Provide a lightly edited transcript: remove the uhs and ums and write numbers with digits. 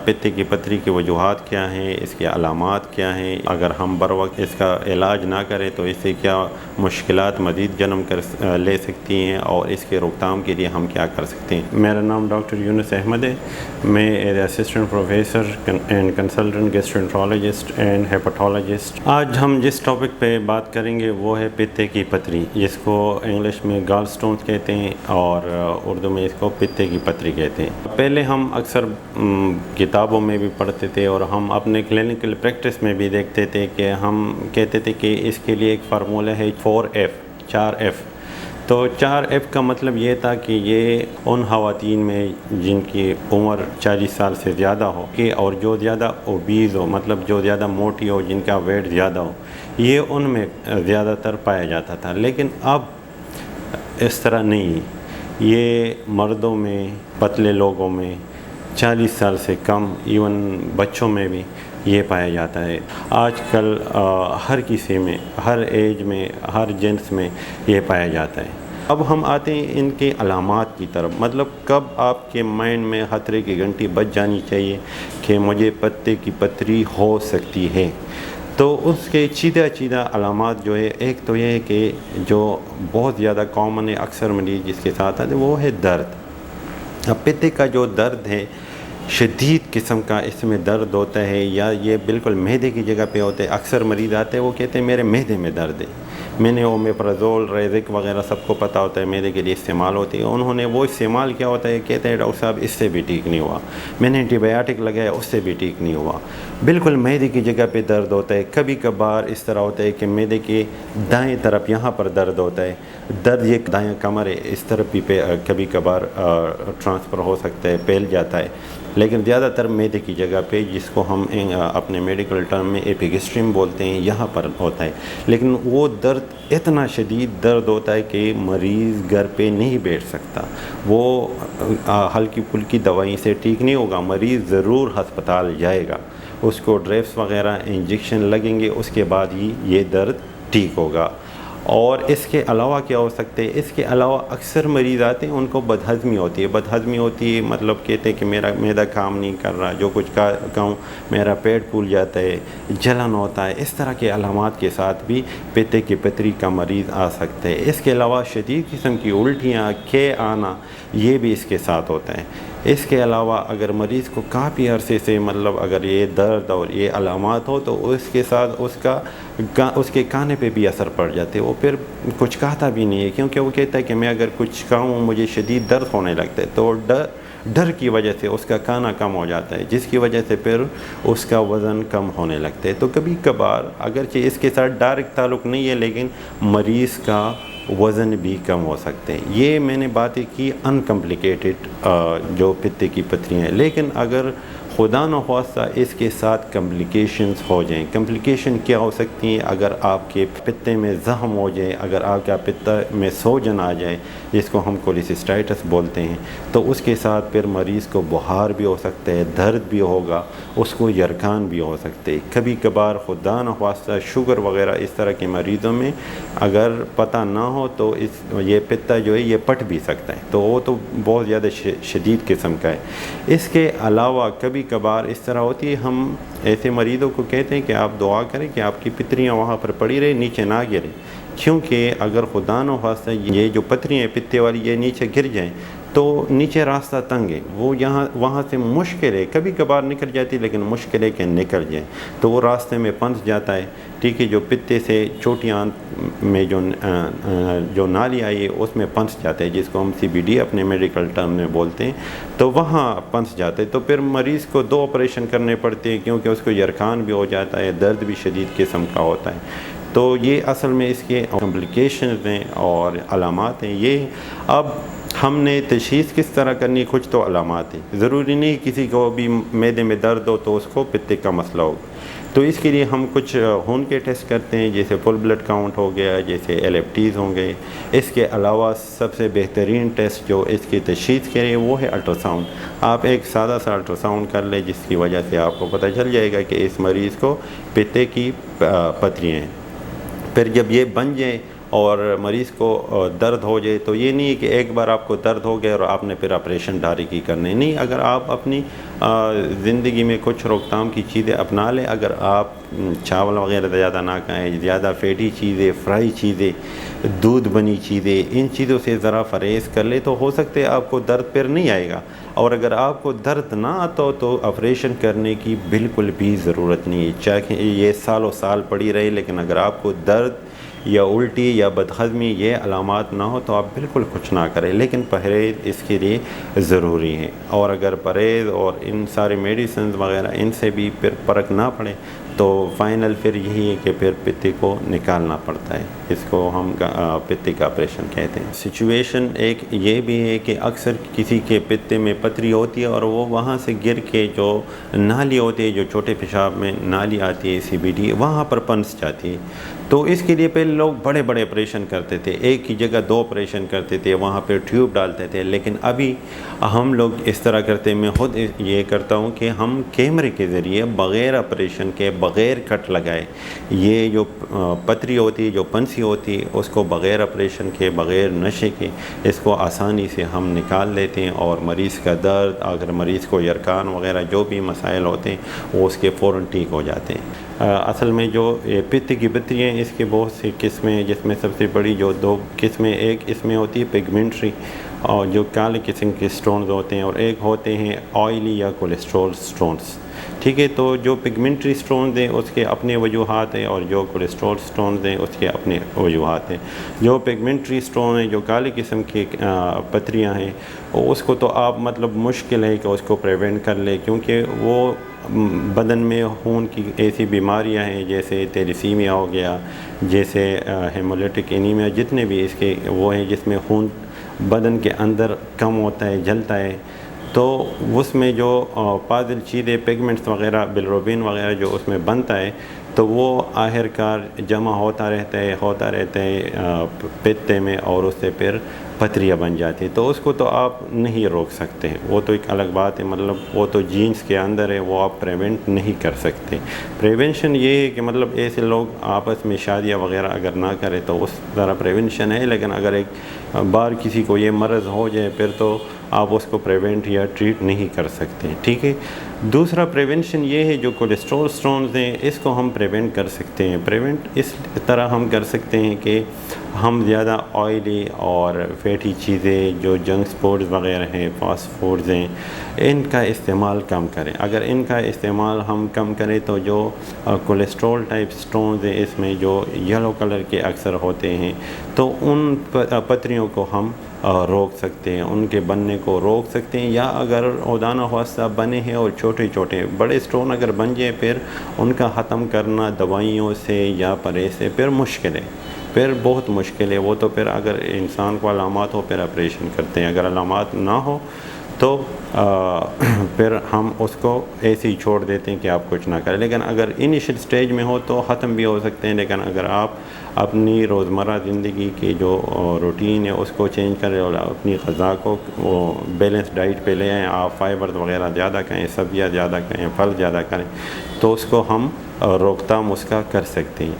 پتے کی پتھری کی وجوہات کیا ہیں، اس کے علامات کیا ہیں، اگر ہم بر وقت اس کا علاج نہ کریں تو اس سے کیا مشکلات مزید جنم کر لے سکتی ہیں، اور اس کے روک تھام کے لیے ہم کیا کر سکتے ہیں۔ میرا نام ڈاکٹر یونس احمد ہے، میں as assistant professor and consultant gastroenterologist and hepatologist. آج ہم جس ٹاپک پہ بات کریں گے وہ ہے پتے کی پتھری، جس کو انگلش میں گال سٹونز کہتے ہیں اور اردو میں اس کو پتے کی پتھری کہتے ہیں۔ پہلے ہم اکثر کتابوں میں بھی پڑھتے تھے اور ہم اپنے کلینکل پریکٹس میں بھی دیکھتے تھے کہ ہم کہتے تھے کہ اس کے لیے ایک فارمولہ ہے 4F 4F۔ تو 4F کا مطلب یہ تھا کہ یہ ان خواتین میں جن کی عمر 40 سال سے زیادہ ہو کہ اور جو زیادہ اوبیز ہو، مطلب جو زیادہ موٹی ہو، جن کا ویٹ زیادہ ہو، یہ ان میں زیادہ تر پایا جاتا تھا۔ لیکن اب اس طرح نہیں، یہ مردوں میں، پتلے لوگوں میں، 40 سال سے کم، ایون بچوں میں بھی یہ پایا جاتا ہے۔ آج کل ہر کسی میں، ہر ایج میں، ہر جنس میں یہ پایا جاتا ہے۔ اب ہم آتے ہیں ان کے علامات کی طرف، مطلب کب آپ کے مائنڈ میں خطرے کی گھنٹی بج جانی چاہیے کہ مجھے پتے کی پتھری ہو سکتی ہے۔ تو اس کے چیدہ علامات جو ہے، ایک تو یہ ہے کہ جو بہت زیادہ کامن ہے، اکثر مریض جس کے ساتھ آتے ہیں وہ ہے درد۔ اب پتے کا جو درد ہے، شدید قسم کا اس میں درد ہوتا ہے، یا یہ بالکل معدے کی جگہ پہ ہوتا ہے۔ اکثر مریض آتے ہیں وہ کہتے ہیں میرے معدے میں درد ہے۔ میں نے اومیپرازول، ریزک وغیرہ سب کو پتہ ہوتا ہے معدے کے لیے استعمال ہوتی ہے، انہوں نے وہ استعمال کیا ہوتا ہے، کہتے ہیں ڈاکٹر صاحب اس سے بھی ٹھیک نہیں ہوا، میں نے اینٹی بایوٹک لگایا اس سے بھی ٹھیک نہیں ہوا۔ بالکل معدے کی جگہ پہ درد ہوتا ہے۔ کبھی کبھار اس طرح ہوتا ہے کہ معدے کے دائیں طرف یہاں پر درد ہوتا ہے، درد یہ دائیں کمر ہے، اس طرف بھی کبھی کبھار ٹرانسفر ہو سکتا ہے، پھیل جاتا ہے، لیکن زیادہ تر معدے کی جگہ پہ، جس کو ہم اپنے میڈیکل ٹرم میں ایپیگسٹریم بولتے ہیں، یہاں پر ہوتا ہے۔ لیکن وہ درد اتنا شدید درد ہوتا ہے کہ مریض گھر پہ نہیں بیٹھ سکتا، وہ ہلکی پھلکی دوائی سے ٹھیک نہیں ہوگا، مریض ضرور ہسپتال جائے گا، اس کو ڈریپس وغیرہ انجیکشن لگیں گے، اس کے بعد ہی یہ درد ٹھیک ہوگا۔ اور اس کے علاوہ کیا ہو سکتے ہیں، اس کے علاوہ اکثر مریض آتے ہیں ان کو بدہضمی ہوتی ہے۔ بدہضمی ہوتی ہے مطلب کہتے ہیں کہ میرا معدہ کام نہیں کر رہا، جو کچھ کہوں میرا پیٹ پھول جاتا ہے، جلن ہوتا ہے، اس طرح کے علامات کے ساتھ بھی پتے کی پتھری کا مریض آ سکتے ہیں۔ اس کے علاوہ شدید قسم کی الٹیاں، کے آنا، یہ بھی اس کے ساتھ ہوتا ہے۔ اس کے علاوہ اگر مریض کو کافی عرصے سے مطلب اگر یہ درد اور یہ علامات ہو تو اس کے ساتھ اس کے کھانے پہ بھی اثر پڑ جاتے، وہ پھر کچھ کہتا بھی نہیں ہے، کیونکہ وہ کہتا ہے کہ میں اگر کچھ کہوں مجھے شدید درد ہونے لگتا ہے، تو ڈر کی وجہ سے اس کا کھانا کم ہو جاتا ہے، جس کی وجہ سے پھر اس کا وزن کم ہونے لگتا ہے۔ تو کبھی کبھار اگرچہ اس کے ساتھ ڈائریکٹ تعلق نہیں ہے، لیکن مریض کا وزن بھی کم ہو سکتے ہیں۔ یہ میں نے باتیں کی انکمپلیکیٹڈ جو پتے کی پتھری ہیں، لیکن اگر خدا نخواستہ اس کے ساتھ کمپلیکیشنز ہو جائیں، کمپلیکیشن کیا ہو سکتی ہیں؟ اگر آپ کے پتے میں زخم ہو جائے، اگر آپ کا پتا میں سوجن آ جائے، جس کو ہم کولیسسٹائٹس بولتے ہیں، تو اس کے ساتھ پھر مریض کو بخار بھی ہو سکتا ہے، درد بھی ہوگا، اس کو یرکان بھی ہو سکتے ہیں۔ کبھی کبھار خدا نخواستہ شوگر وغیرہ اس طرح کے مریضوں میں اگر پتہ نہ ہو تو یہ پتا جو ہے یہ پٹ بھی سکتا ہے، تو وہ تو بہت زیادہ شدید قسم کا ہے۔ اس کے علاوہ کبھی کبھار اس طرح ہوتی ہے، ہم ایسے مریضوں کو کہتے ہیں کہ آپ دعا کریں کہ آپ کی پتھریاں وہاں پر پڑی رہے، نیچے نہ گریں، کیونکہ اگر خدا نخواستہ یہ جو پتھریاں ہیں پتے والی یہ نیچے گر جائیں تو نیچے راستہ تنگ ہے، وہ وہاں سے مشکل ہے، کبھی کبھار نکل جاتی لیکن مشکل ہے کہ نکل جائیں، تو وہ راستے میں پھنس جاتا ہے۔ ٹھیک ہے، جو پتے سے چھوٹی آنت میں جو نالی آئی ہے اس میں پھنس جاتا ہے، جس کو ہم CBD اپنے میڈیکل ٹرم میں بولتے ہیں، تو وہاں پھنس جاتے ہیں، تو پھر مریض کو 2 آپریشن کرنے پڑتے ہیں، کیونکہ اس کو یرکان بھی ہو جاتا ہے، درد بھی شدید قسم کا ہوتا ہے۔ تو یہ اصل میں اس کے کمپلیکیشنز ہیں اور علامات ہیں۔ یہ اب ہم نے تشخیص کس طرح کرنی، کچھ تو علامات ہیں، ضروری نہیں کسی کو بھی معدے میں درد ہو تو اس کو پتے کا مسئلہ ہوگا، تو اس کے لیے ہم کچھ خون کے ٹیسٹ کرتے ہیں، جیسے فل بلڈ کاؤنٹ ہو گیا، جیسے LFTs ہوں گے۔ اس کے علاوہ سب سے بہترین ٹیسٹ جو اس کی تشخیص کرے وہ ہے الٹرا ساؤنڈ۔ آپ ایک سادہ سا الٹرا ساؤنڈ کر لیں، جس کی وجہ سے آپ کو پتہ چل جائے گا کہ اس مریض کو پتے کی پتھریاں ہیں۔ پھر جب یہ بن جائیں اور مریض کو درد ہو جائے تو یہ نہیں ہے کہ ایک بار آپ کو درد ہو گیا اور آپ نے پھر آپریشن ڈائریکٹ کرنے نہیں. اگر آپ اپنی زندگی میں کچھ روک تھام کی چیزیں اپنا لیں, اگر آپ چاول وغیرہ زیادہ نہ کھائیں, زیادہ فیٹی چیزیں, فرائی چیزیں, دودھ بنی چیزیں, ان چیزوں سے ذرا پرہیز کر لیں تو ہو سکتے آپ کو درد پھر نہیں آئے گا. اور اگر آپ کو درد نہ آتا ہو تو آپریشن کرنے کی بالکل بھی ضرورت نہیں ہے, چاہے یہ سالوں سال پڑی رہے. لیکن اگر آپ کو درد یا الٹی یا بدہضمی یہ علامات نہ ہو تو آپ بالکل کچھ نہ کریں. لیکن پرہیز اس کے لیے ضروری ہے. اور اگر پرہیز اور ان سارے میڈیسنز وغیرہ ان سے بھی پھر فرق نہ پڑے تو فائنل پھر یہی ہے کہ پھر پتے کو نکالنا پڑتا ہے. اس کو ہم پتے کا آپریشن کہتے ہیں. سچویشن ایک یہ بھی ہے کہ اکثر کسی کے پتے میں پتری ہوتی ہے اور وہ وہاں سے گر کے جو نالی ہوتی ہے, جو چھوٹے پیشاب میں نالی آتی ہے CBD, وہاں پر پنس جاتی ہے. تو اس کے لیے پہلے لوگ بڑے بڑے آپریشن کرتے تھے, ایک ہی جگہ 2 آپریشن کرتے تھے, وہاں پہ ٹیوب ڈالتے تھے. لیکن ابھی ہم لوگ اس طرح کرتے, میں خود یہ کرتا ہوں کہ ہم کیمرے کے ذریعے بغیر آپریشن کے, بغیر کٹ لگائے, یہ جو پتری ہوتی ہے, جو پنسی ہوتی ہے, اس کو بغیر آپریشن کے, بغیر نشے کے, اس کو آسانی سے ہم نکال لیتے ہیں. اور مریض کا درد, اگر مریض کو یرکان وغیرہ جو بھی مسائل ہوتے ہیں وہ اس کے فوراً ٹھیک ہو جاتے ہیں. اصل میں جو پتے کی پتریاں ہیں اس کی بہت سی قسمیں ہیں, جس میں سب سے بڑی جو 2 قسمیں, ایک اس میں ہوتی ہے پگمنٹری اور جو کالے قسم کے سٹونز ہوتے ہیں, اور ایک ہوتے ہیں آئلی یا کولیسٹرول سٹونز. ٹھیک ہے, تو جو پگمنٹری سٹونز ہیں اس کے اپنے وجوہات ہیں, اور جو کولیسٹرول سٹونز ہیں اس کے اپنے وجوہات ہیں. جو پگمنٹری سٹون ہیں, جو کالے قسم کی پتریاں ہیں, اس کو تو آپ مطلب مشکل ہے کہ اس کو پریونٹ کر لے, کیونکہ وہ بدن میں خون کی ایسی بیماریاں ہیں جیسے تیلیسیمیا ہو گیا, جیسے ہیمولیٹک انیمیا, جتنے بھی اس کے وہ ہیں جس میں خون بدن کے اندر کم ہوتا ہے, جلتا ہے. تو اس میں جو پازل چیزیں, پیگمنٹس وغیرہ, بلروبین وغیرہ جو اس میں بنتا ہے, تو وہ آخر کار جمع ہوتا رہتا ہے پتے میں, اور اس سے پھر پتریاں بن جاتی ہیں. تو اس کو تو آپ نہیں روک سکتے, وہ تو ایک الگ بات ہے, مطلب وہ تو جینز کے اندر ہے, وہ آپ پریونٹ نہیں کر سکتے. پریونشن یہ ہے کہ مطلب ایسے لوگ آپس میں شادیاں وغیرہ اگر نہ کرے تو اس طرح پریونشن ہے. لیکن اگر ایک بار کسی کو یہ مرض ہو جائے پھر تو آپ اس کو پریونٹ یا ٹریٹ نہیں کر سکتے. ٹھیک ہے. دوسرا پریونشن یہ ہے, جو کولیسٹرول سٹونز ہیں اس کو ہم پریونٹ کر سکتے ہیں. پریونٹ اس طرح ہم کر سکتے ہیں کہ ہم زیادہ آئلی اور فیٹی چیزیں, جو جنک فوڈز وغیرہ ہیں, فاسٹ فوڈز ہیں, ان کا استعمال کم کریں. اگر ان کا استعمال ہم کم کریں تو جو کولیسٹرول ٹائپ سٹونز ہیں اس میں جو یلو کلر کے اکثر ہوتے ہیں, تو ان پتریوں کو ہم روک سکتے ہیں, ان کے بننے کو روک سکتے ہیں. یا اگر عودانہ خواصہ بنے ہیں اور چھوٹے چھوٹے بڑے سٹون اگر بن جائیں, پھر ان کا ختم کرنا دوائیوں سے یا پرہیز سے پھر مشکل ہے, پھر بہت مشکل ہے. وہ تو پھر اگر انسان کو علامات ہو پھر آپریشن کرتے ہیں, اگر علامات نہ ہو تو پھر ہم اس کو ایسے ہی چھوڑ دیتے ہیں کہ آپ کچھ نہ کریں. لیکن اگر انیشل سٹیج میں ہو تو ختم بھی ہو سکتے ہیں. لیکن اگر آپ اپنی روزمرہ زندگی کی جو روٹین ہے اس کو چینج کریں اور اپنی غذا کو وہ بیلنس ڈائٹ پہ لے آئیں, آپ فائبر وغیرہ زیادہ کھائیں, سبزیاں زیادہ کھائیں, پھل زیادہ کریں, تو اس کو ہم روک تھام اس کا کر سکتے ہیں.